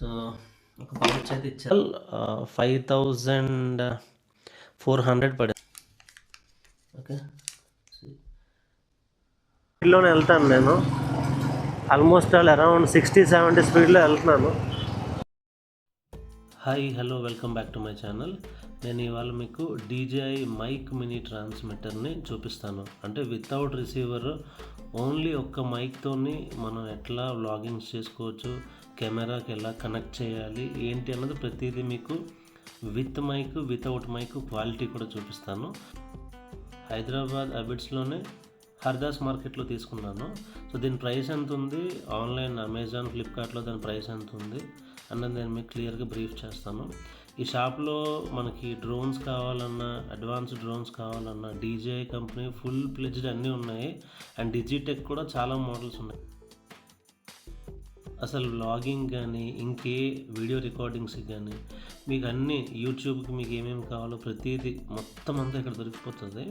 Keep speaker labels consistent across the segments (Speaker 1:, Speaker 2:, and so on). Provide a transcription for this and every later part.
Speaker 1: So ఒక pouch అయితే ఇచ్చారు 5400 పడింది. ఓకే, స్పీడ్లోనే వెళ్తాను నేను. ఆల్మోస్ట్ అరౌండ్ 60-70 స్పీడ్లో వెళ్తున్నాను. Hi, hello, welcome back to my channel. నేను ఇవాళ మీకు DJI మైక్ మినీ ట్రాన్స్మిటర్ని చూపిస్తాను. అంటే వితౌట్ రిసీవర్, ఓన్లీ ఒక్క మైక్తోని మనం ఎట్లా వ్లాగింగ్స్ చేసుకోవచ్చు, కెమెరాకి ఎలా కనెక్ట్ చేయాలి ఏంటి అన్నది ప్రతిదీ మీకు with mic, without mic quality కూడా చూపిస్తాను. హైదరాబాద్ అబిడ్స్లోనే హర్దాస్ మార్కెట్లో తీసుకున్నాను. సో దీని ప్రైస్ ఎంత ఉంది, ఆన్లైన్ అమెజాన్, ఫ్లిప్కార్ట్లో దాని ప్రైస్ ఎంత ఉంది అన్నది నేను మీకు క్లియర్గా బ్రీఫ్ చేస్తాను. ఈ షాప్లో మనకి డ్రోన్స్ కావాలన్నా, అడ్వాన్స్ డ్రోన్స్ కావాలన్నా DJI కంపెనీ ఫుల్ ప్లెడ్జ్డ్ అన్నీ ఉన్నాయి. అండ్ డిజిటెక్ కూడా చాలా మోడల్స్ ఉన్నాయి. అసలు వ్లాగింగ్ కానీ ఇంకే వీడియో రికార్డింగ్స్కి కానీ మీకు అన్నీ యూట్యూబ్కి మీకు ఏమేమి కావాలో ప్రతిదీ మొత్తం అంతా ఇక్కడ దొరికిపోతుంది.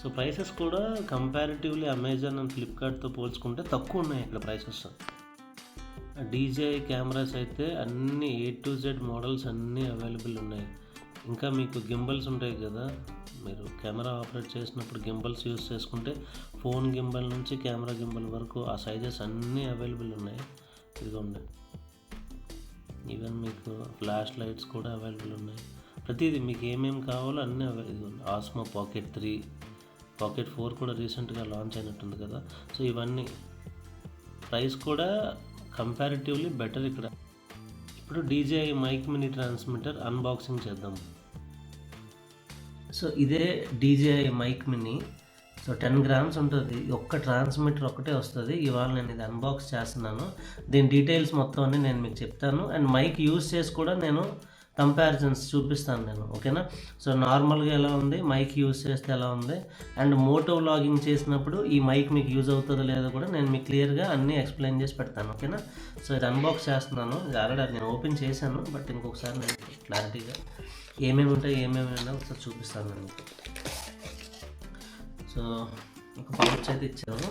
Speaker 1: సో ప్రైసెస్ కూడా కంపారిటివ్లీ అమెజాన్ అండ్ ఫ్లిప్కార్ట్తో పోల్చుకుంటే తక్కువ ఉన్నాయి ఇక్కడ ప్రైసెస్. DJI కెమెరాస్ అయితే అన్ని A to Z మోడల్స్ అన్నీ అవైలబుల్ ఉన్నాయి. ఇంకా మీకు గింబల్స్ ఉంటాయి కదా, మీరు కెమెరా ఆపరేట్ చేసినప్పుడు గింబల్స్ యూస్ చేసుకుంటే ఫోన్ గింబల్ నుంచి కెమెరా గింబల్ వరకు ఆ సైజెస్ అన్నీ అవైలబుల్ ఉన్నాయి. ఇదిగోండి, ఈవెన్ మీకు ఫ్లాష్ లైట్స్ కూడా అవైలబుల్ ఉన్నాయి. ప్రతిదీ మీకు ఏమేమి కావాలో అన్నీ అవైలబుల్. ఆస్మో Pocket 3, Pocket 4 కూడా రీసెంట్గా లాంచ్ అయినట్టుంది కదా. సో ఇవన్నీ ప్రైస్ కూడా కంపారిటివ్లీ బెటర్ ఇక్కడ. ఇప్పుడు DJI mic mini transmitter unboxing చేద్దాం. సో ఇదే DJI mic mini. So 10 grams ఉంటుంది. ఒక్క ట్రాన్స్మిటర్ ఒక్కటే వస్తుంది. ఇవాళ నేను ఇది అన్బాక్స్ చేస్తున్నాను. దీని డీటెయిల్స్ మొత్తం అన్ని నేను మీకు చెప్తాను. అండ్ మైక్ యూస్ చేసి కూడా నేను కంపారిజన్స్ చూపిస్తాను నేను, ఓకేనా. సో నార్మల్గా ఎలా ఉంది, మైక్ యూజ్ చేస్తే ఎలా ఉంది, అండ్ మోటో వ్లాగింగ్ చేసినప్పుడు ఈ మైక్ మీకు యూజ్ అవుతుందో లేదో కూడా నేను మీకు క్లియర్గా అన్నీ ఎక్స్ప్లెయిన్ చేసి పెడతాను, ఓకేనా. సో ఇది అన్బాక్స్ చేస్తున్నాను. ఇది ఆల్రెడీ నేను ఓపెన్ చేశాను, బట్ ఇంకొకసారి నేను క్లారిటీగా ఏమేమి ఉంటాయి ఏమేమి ఒకసారి చూపిస్తాను నేను మీకు. సో ఒక పౌచ్ అయితే ఇచ్చాను.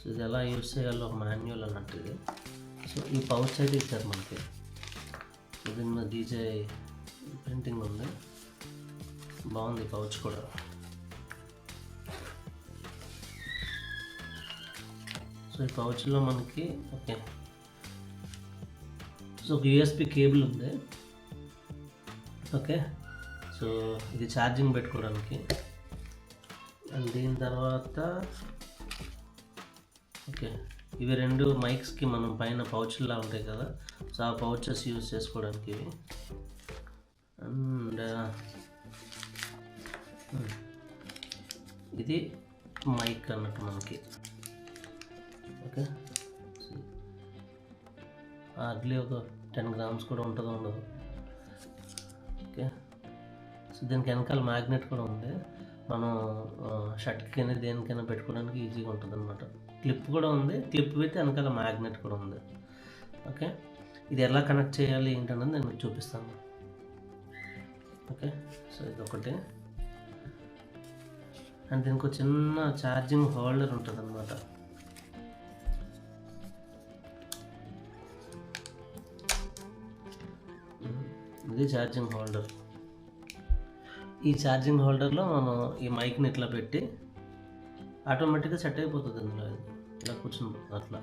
Speaker 1: సో ఇది ఎలా యూజ్ చేయాలో ఒక మాన్యువల్ అన్నట్టు ఇది. సో ఈ పౌచ్ అయితే ఇచ్చారు మనకి. దీనిలో DJI ప్రింటింగ్ ఉంది, బాగుంది పౌచ్ కూడా. సో ఈ పౌచ్లో మనకి ఓకే, సో ఒక USB కేబుల్ ఉంది, ఓకే. సో ఇది ఛార్జింగ్ పెట్టుకోవడానికి. అండ్ దీని తర్వాత ఓకే, ఇవి 2 మైక్స్కి మనం పైన పౌచ్లా ఉంటాయి కదా, సో ఆ పౌచెస్ యూజ్ చేసుకోవడానికి ఇవి. అండ్ ఇది మైక్ అన్నట్టు మనకి, ఓకే. హార్డ్లీ ఒక 10 grams కూడా ఉంటుందో ఉండదు, ఓకే. సో దీనికి వెనకాల మ్యాగ్నెట్ కూడా ఉంది. మనం షర్ట్కైనా దేనికైనా పెట్టుకోవడానికి ఈజీగా ఉంటుంది అనమాట. క్లిప్ కూడా ఉంది, క్లిప్ విత్ వెనకాల మ్యాగ్నెట్ కూడా ఉంది, ఓకే. ఇది ఎలా కనెక్ట్ చేయాలి ఏంటన్నది నేను మీకు చూపిస్తాను, ఓకే. సో ఇది ఒకటి. అండ్ దీనికి ఒక చిన్న ఛార్జింగ్ హోల్డర్ ఉంటుంది అనమాట. ఇది ఛార్జింగ్ హోల్డర్. ఈ ఛార్జింగ్ హోల్డర్లో మనం ఈ మైక్ని ఇట్లా పెట్టి ఆటోమేటిక్గా సెట్ అయిపోతుంది. ఇందులో ఇలా కూర్చుని అట్లా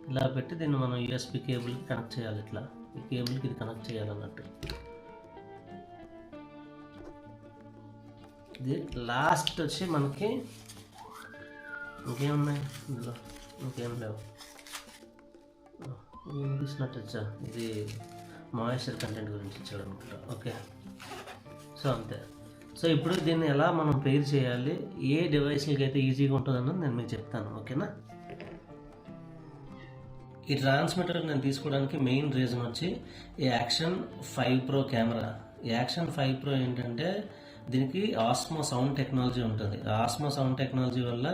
Speaker 1: ఇలా పెట్టి దీన్ని మనం USB కేబుల్కి కనెక్ట్ చేయాలి. ఇట్లా ఈ కేబుల్కి ఇది కనెక్ట్ చేయాలన్నట్టు. ఇది లాస్ట్ వచ్చి మనకి ఇంకేమున్నాయి ఇందులో, ఇంకేం లేవు. తీసినట్టు వచ్చా, ఇది మాయిశ్చర్ కంటెంట్ గురించి ఇచ్చాడు అనుకుంటా, ఓకే. సో అంతే. సో ఇప్పుడు దీన్ని ఎలా మనం పెయిర్ చేయాలి, ఏ డివైస్లకి అయితే ఈజీగా ఉంటుందన్నది నేను మీకు చెప్తాను, ఓకేనా. ఈ ట్రాన్స్మిటర్ నేను తీసుకోవడానికి మెయిన్ రీజన్ వచ్చి ఈ యాక్షన్ 5 Pro కెమెరా. ఈ యాక్షన్ 5 Pro ఏంటంటే దీనికి ఆస్మో సౌండ్ టెక్నాలజీ ఉంటుంది. ఆస్మో సౌండ్ టెక్నాలజీ వల్ల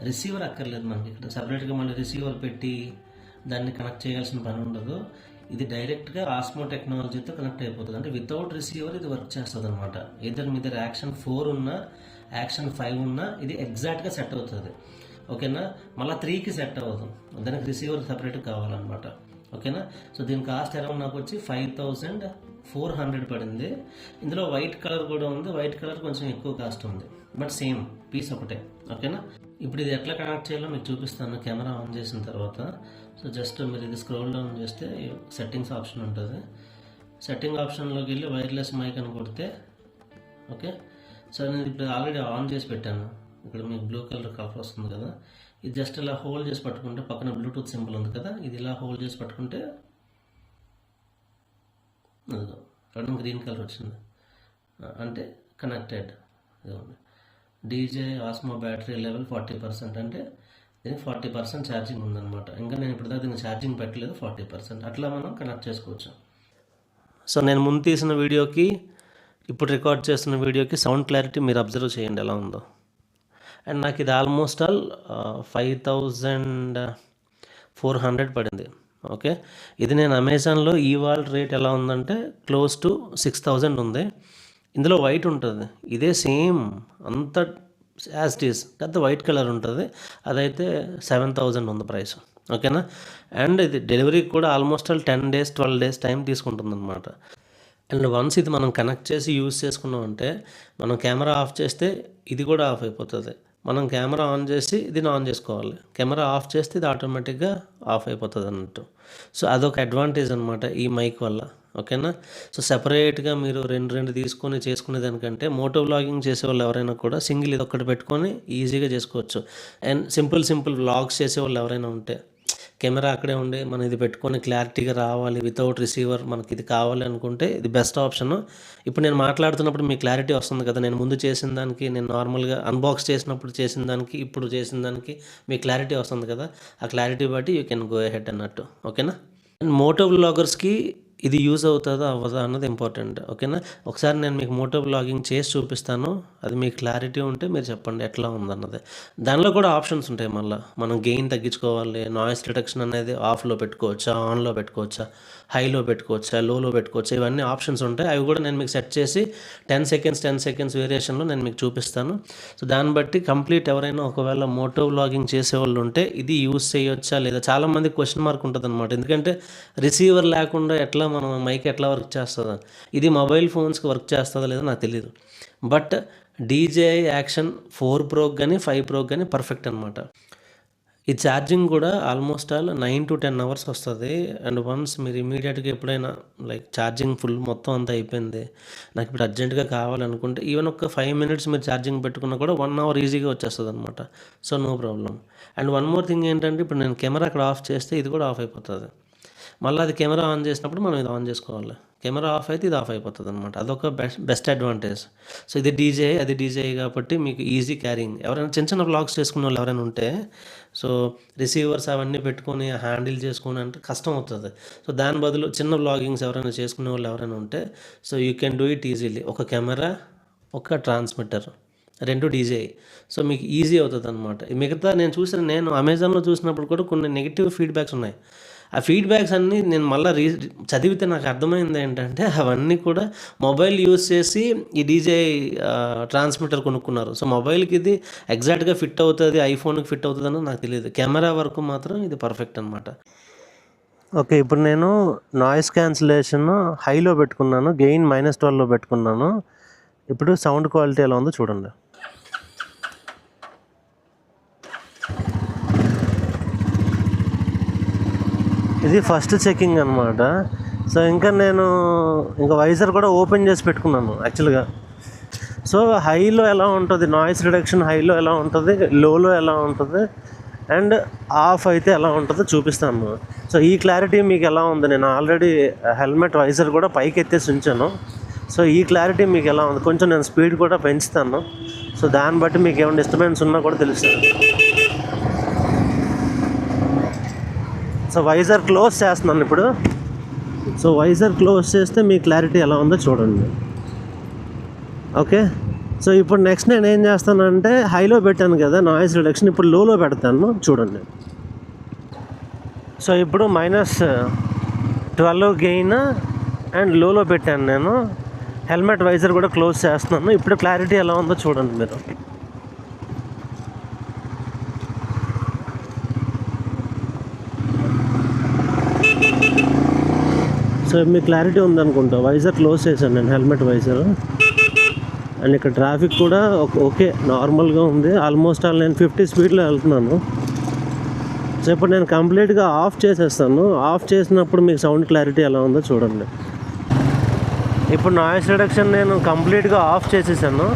Speaker 1: రిసీవర్ అక్కర్లేదు మనకి. ఇక్కడ సపరేట్గా మళ్ళీ రిసీవర్ పెట్టి దాన్ని కనెక్ట్ చేయాల్సిన పని ఉండదు. ఇది డైరెక్ట్గా ఆస్మో టెక్నాలజీతో కనెక్ట్ అయిపోతుంది. అంటే వితౌట్ రిసీవర్ ఇది వర్క్ చేస్తుంది అనమాట. మీ దగ్గర యాక్షన్ 4 ఉన్నా, యాక్షన్ 5 ఉన్నా ఇది ఎగ్జాక్ట్గా సెట్ అవుతుంది. ఓకేనా. మళ్ళీ 3కి సెట్ అవ్వదు, దానికి రిసీవర్ సపరేట్గా కావాలన్నమాట. ఓకేనా. సో దీని కాస్ట్ అరౌండ్ నాకు వచ్చి 5400 పడింది. ఇందులో వైట్ కలర్ కూడా ఉంది, వైట్ కలర్ కొంచెం ఎక్కువ కాస్ట్ ఉంది, బట్ సేమ్ పీస్ ఒకటే. ఓకేనా. ఇప్పుడు ఇది ఎట్లా కనెక్ట్ చేయాలో మీకు చూపిస్తాను కెమెరా ఆన్ చేసిన తర్వాత. సో జస్ట్ మీరు ఇది స్క్రోల్ డౌన్ చేస్తే సెట్టింగ్స్ ఆప్షన్ ఉంటుంది. సెట్టింగ్ ఆప్షన్లోకి వెళ్ళి వైర్లెస్ మైక్ అని కొడితే ఓకే. సో నేను ఇప్పుడు ఆల్రెడీ ఆన్ చేసి పెట్టాను. ఇక్కడ మీకు బ్లూ కలర్ వస్తుంది కదా, ఇది జస్ట్ ఇలా హోల్డ్ చేసి పట్టుకుంటే పక్కన బ్లూటూత్ సింబల్ ఉంది కదా, ఇది ఇలా హోల్డ్ చేసి పట్టుకుంటే రెండు గ్రీన్ కలర్ వచ్చింది, అంటే connected. DJ Osmo battery level 40%, అంటే దీనికి 40% ఛార్జింగ్ ఉందన్నమాట. ఇంకా నేను ఇప్పుడు దీనికి ఛార్జింగ్ పెట్టలేదు, 40%. అట్లా మనం కనెక్ట్ చేసుకోవచ్చు. సో నేను ముందు తీసిన వీడియోకి ఇప్పుడు రికార్డ్ చేస్తున్న వీడియోకి సౌండ్ క్లారిటీ మీరు అబ్జర్వ్ చేయండి ఎలా ఉందో. అండ్ నాకు ఇది ఆల్మోస్ట్ ఆల్ 5400 పడింది. ఓకే. ఇది నేను అమెజాన్లో ఇవాళ రేట్ ఎలా ఉందంటే క్లోజ్ టు 6000 ఉంది. ఇందులో వైట్ ఉంటుంది, ఇదే సేమ్ అంత యాజ్ ఇట్ ఈస్, పెద్ద వైట్ కలర్ ఉంటుంది, అదైతే 7000 ఉంది ప్రైస్. ఓకేనా. అండ్ ఇది డెలివరీకి కూడా almost all 10 days 12 days time తీసుకుంటుంది అనమాట. అండ్ వన్స్ ఇది మనం కనెక్ట్ చేసి యూజ్ చేసుకున్నామంటే మనం కెమెరా ఆఫ్ చేస్తే ఇది కూడా ఆఫ్ అయిపోతుంది, మనం కెమెరా ఆన్ చేసి దీన్ని ఆన్ చేసుకోవాలి, కెమెరా ఆఫ్ చేస్తే ఇది ఆటోమేటిక్గా ఆఫ్ అయిపోతుంది అన్నట్టు. సో అదొక అడ్వాంటేజ్ అనమాట ఈ మైక్ వల్ల. ఓకేనా. సో సెపరేట్గా మీరు రెండు తీసుకొని చేసుకునే దానికంటే మోటో వ్లాగింగ్ చేసేవాళ్ళు ఎవరైనా కూడా సింగిల్ ఇది ఒక్కటి పెట్టుకొని ఈజీగా చేసుకోవచ్చు. అండ్ సింపుల్ వ్లాగ్స్ చేసేవాళ్ళు ఎవరైనా ఉంటే కెమెరా అక్కడే ఉండి మనం ఇది పెట్టుకొని క్లారిటీగా రావాలి వితౌట్ రిసీవర్, మనకి ఇది కావాలి అనుకుంటే ఇది బెస్ట్ ఆప్షన్. ఇప్పుడు నేను మాట్లాడుతున్నప్పుడు మీకు క్లారిటీ వస్తుంది కదా, నేను ముందు చేసిన దానికి, నేను నార్మల్గా అన్బాక్స్ చేసినప్పుడు చేసిన దానికి ఇప్పుడు చేసిన దానికి మీకు క్లారిటీ వస్తుంది కదా, ఆ క్లారిటీ బట్టి యూ కెన్ గో అహెడ్ అన్నట్టు. ఓకేనా. అండ్ మోటో వ్లాగర్స్కి ఇది యూజ్ అవుతుందా అవ్వదా అన్నది ఇంపార్టెంట్. ఓకేనా. ఒకసారి నేను మీకు మోటో వ్లాగింగ్ చేసి చూపిస్తాను, అది మీకు క్లారిటీ ఉంటే మీరు చెప్పండి ఎట్లా ఉందన్నది. దానిలో కూడా ఆప్షన్స్ ఉంటాయి, మళ్ళీ మనం గెయిన్ తగ్గించుకోవాలి, నాయిస్ రిడక్షన్ అనేది ఆఫ్లో పెట్టుకోవచ్చా, ఆన్లో పెట్టుకోవచ్చా, హైలో పెట్టుకోవచ్చా, లోలో పెట్టుకోవచ్చా, ఇవన్నీ ఆప్షన్స్ ఉంటాయి. అవి కూడా నేను మీకు సెట్ చేసి 10 seconds వేరియేషన్లో నేను మీకు చూపిస్తాను. సో దాన్ని బట్టి కంప్లీట్ ఎవరైనా ఒకవేళ మోటో వ్లాగింగ్ చేసేవాళ్ళు ఉంటే ఇది యూజ్ చేయొచ్చా లేదా, చాలామంది క్వశ్చన్ మార్క్ ఉంటుంది అనమాట. ఎందుకంటే రిసీవర్ లేకుండా ఎట్లా మనం మైక్ ఎట్లా వర్క్ చేస్తుందా, ఇది మొబైల్ ఫోన్స్కి వర్క్ చేస్తుందా లేదా నాకు తెలియదు, బట్ DJI యాక్షన్ 4 Pro కానీ 5 Pro కానీ పర్ఫెక్ట్ అనమాట. ఈ ఛార్జింగ్ కూడా ఆల్మోస్ట్ ఆల్ 9 to 10 hours వస్తుంది. అండ్ వన్స్ మీరు ఇమీడియట్గా ఎప్పుడైనా లైక్ ఛార్జింగ్ ఫుల్ మొత్తం అంతా అయిపోయింది, నాకు ఇప్పుడు అర్జెంటుగా కావాలనుకుంటే ఈవెన్ ఒక 5 minutes మీరు ఛార్జింగ్ పెట్టుకున్నా కూడా 1 hour ఈజీగా వచ్చేస్తుంది అనమాట. So no problem. And one more thing ఏంటంటే ఇప్పుడు నేను కెమెరా అక్కడ ఆఫ్ చేస్తే ఇది కూడా ఆఫ్ అయిపోతుంది, మళ్ళీ అది కెమెరా ఆన్ చేసినప్పుడు మనం ఇది ఆన్ చేసుకోవాలి, కెమెరా ఆఫ్ అయితే ఇది ఆఫ్ అయిపోతుంది అనమాట. అదొక బెస్ట్ అడ్వాంటేజ్. సో ఇది DJI, అది DJI కాబట్టి మీకు ఈజీ క్యారింగ్. ఎవరైనా చిన్న వ్లాగ్స్ చేసుకునే వాళ్ళు ఎవరైనా ఉంటే సో రిసీవర్స్ అవన్నీ పెట్టుకొని హ్యాండిల్ చేసుకొని అంటే కష్టం అవుతుంది. సో దాని బదులు చిన్న వ్లాగింగ్స్ ఎవరైనా చేసుకునే వాళ్ళు ఎవరైనా ఉంటే so you can do it easily. ఒక కెమెరా, ఒక ట్రాన్స్మిటర్, 2 DJI. సో మీకు ఈజీ అవుతుంది అనమాట. మిగతా నేను అమెజాన్లో చూసినప్పుడు కూడా కొన్ని నెగిటివ్ ఫీడ్బ్యాక్స్ ఉన్నాయి. ఆ ఫీడ్బ్యాక్స్ అన్నీ నేను మళ్ళీ చదివితే నాకు అర్థమైంది ఏంటంటే అవన్నీ కూడా మొబైల్ యూజ్ చేసి ఈ DJI ట్రాన్స్మిటర్ కొనుక్కున్నారు. సో మొబైల్కి ఇది ఎగ్జాక్ట్గా ఫిట్ అవుతుంది, ఐఫోన్కి ఫిట్ అవుతుంది అని నాకు తెలియదు. కెమెరా వరకు మాత్రం ఇది పర్ఫెక్ట్ అనమాట. ఓకే. ఇప్పుడు నేను నాయిస్ క్యాన్సిలేషన్ హైలో పెట్టుకున్నాను, గెయిన్ -12లో పెట్టుకున్నాను. ఇప్పుడు సౌండ్ క్వాలిటీ ఎలా ఉందో చూడండి. ఇది ఫస్ట్ చెకింగ్ అనమాట. సో నేను వైజర్ కూడా ఓపెన్ చేసి పెట్టుకున్నాను యాక్చువల్గా. సో హైలో ఎలా ఉంటుంది, నాయిస్ రిడక్షన్ హైలో ఎలా ఉంటుంది, లోలో ఎలా ఉంటుంది, అండ్ ఆఫ్ అయితే ఎలా ఉంటుందో చూపిస్తాను. సో ఈ క్లారిటీ మీకు ఎలా ఉంది, నేను ఆల్రెడీ హెల్మెట్ వైజర్ కూడా పైకి ఎత్తేసి ఉంచాను. సో ఈ క్లారిటీ మీకు ఎలా ఉంది, కొంచెం నేను స్పీడ్ కూడా పెంచుతాను. సో దాన్ని బట్టి మీకు ఏమైనా డిస్టర్బెన్స్ ఉన్నా కూడా తెలుస్తుంది. సో వైజర్ క్లోజ్ చేస్తున్నాను ఇప్పుడు. సో వైజర్ క్లోజ్ చేస్తే మీ క్లారిటీ ఎలా ఉందో చూడండి. ఓకే. సో ఇప్పుడు నెక్స్ట్ నేను ఏం చేస్తానంటే హైలో పెట్టాను కదా నాయిస్ రిడక్షన్, ఇప్పుడు లోలో పెడతాను చూడండి. సో ఇప్పుడు -12 గెయిన్ అండ్ లోలో పెట్టాను నేను. హెల్మెట్ వైజర్ కూడా క్లోజ్ చేస్తున్నాను. ఇప్పుడు క్లారిటీ ఎలా ఉందో చూడండి మీరు. సో మీకు క్లారిటీ ఉందనుకుంటా. వైజర్ క్లోజ్ చేశాను నేను, హెల్మెట్ వైజర్. అండ్ ఇక్కడ ట్రాఫిక్ కూడా ఓకే నార్మల్గా ఉంది. ఆల్మోస్ట్ నేను 50 స్పీడ్లో వెళ్తున్నాను. సో ఇప్పుడు నేను కంప్లీట్గా ఆఫ్ చేసేస్తాను. ఆఫ్ చేసినప్పుడు మీకు సౌండ్ క్లారిటీ ఎలా ఉందో చూడండి. ఇప్పుడు నాయిస్ రిడక్షన్ నేను కంప్లీట్గా ఆఫ్ చేసేసాను.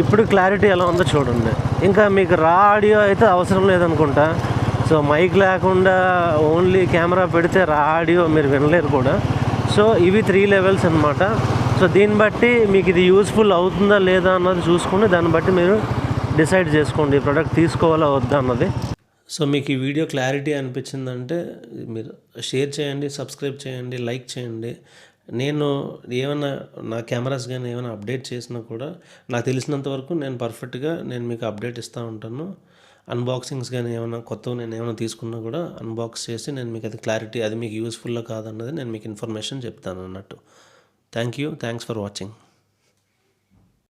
Speaker 1: ఇప్పుడు క్లారిటీ ఎలా ఉందో చూడండి. ఇంకా మీకు రా ఆడియో అయితే అవసరం లేదనుకుంటా. సో మైక్ లేకుండా ఓన్లీ కెమెరా పెడితే రా ఆడియో మీరు వినలేరు కూడా. సో ఇవి 3 లెవెల్స్ అనమాట. సో దీన్ని బట్టి మీకు ఇది యూస్ఫుల్ అవుతుందా లేదా అన్నది చూసుకుని దాన్ని బట్టి మీరు డిసైడ్ చేసుకోండి ప్రోడక్ట్ తీసుకోవాలా వద్దా అన్నది. సో మీకు ఈ వీడియో క్లారిటీ అనిపించిందంటే మీరు షేర్ చేయండి, సబ్స్క్రైబ్ చేయండి, లైక్ చేయండి. నేను ఏమైనా నా కెమెరాస్ కానీ ఏమైనా అప్డేట్ చేసినా కూడా నాకు తెలిసినంత వరకు నేను పర్ఫెక్ట్గా మీకు అప్డేట్ ఇస్తూ ఉంటాను. అన్బాక్సింగ్స్ కానీ ఏమైనా కొత్తవి నేను ఏమైనా తీసుకున్నా కూడా అన్బాక్స్ చేసి నేను మీకు అది క్లారిటీ అది మీకు యూస్ఫుల్లో కాదన్నది నేను మీకు ఇన్ఫర్మేషన్ చెప్తాను అన్నట్టు. Thanks for watching.